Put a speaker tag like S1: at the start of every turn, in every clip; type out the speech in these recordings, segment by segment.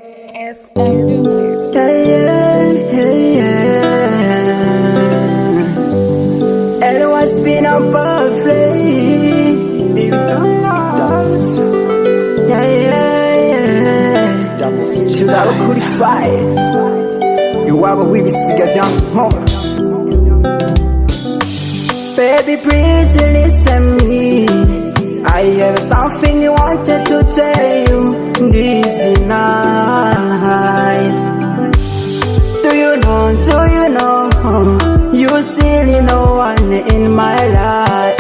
S1: Eloy'sb Music.
S2: Eloy'sb Bafre-Beautiful. Shudaba kuri fire iwabo w'ibisiga bya mpora. Baby please listen me, I have something I wanted to tell you this night. Do you know, you still no one in my life.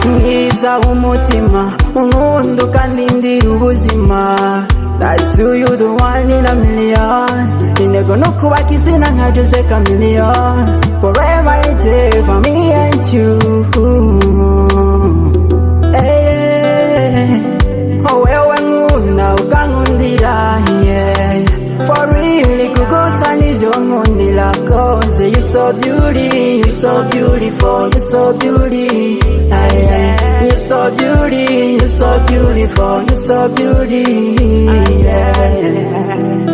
S2: Mwiza w'umutima, unkunda ukandindira ubuzima. That's who you the one in a million. Intego no kubaka izina nka Jose Chameleone. Forever and ever for me and you. Hey, oh wewe nkunda ukankundira, yeah. For real kuguta nivyo nkundira, cause you so beauty, you so beautiful, you so beauty, yeah. You so beauty, you so beautiful, you so beauty, yeah.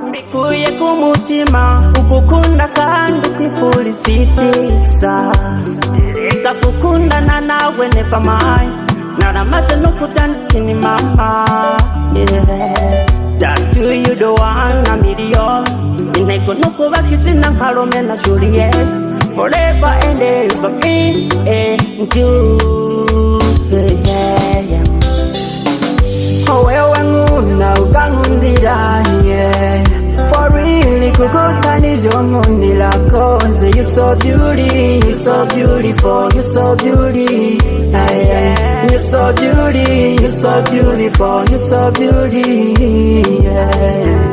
S2: Mbikuye kumutima ugukunda kandi ukwifuriza ivyiza. Reka gukundana nawe never mind, naramaze no kuvyandika ni mama, yeah. Just you the one a million. Intego no kubaka izina nka Romeo na Juliet. Forever and ever me and you, yeah. Oh wewe nkunda ukankundira, yeah. For real kuguta nivyo nkundira, cause you so beauty, you so beautiful, you so beauty, yeah. You so beauty, you so beautiful, you so beauty, yeah.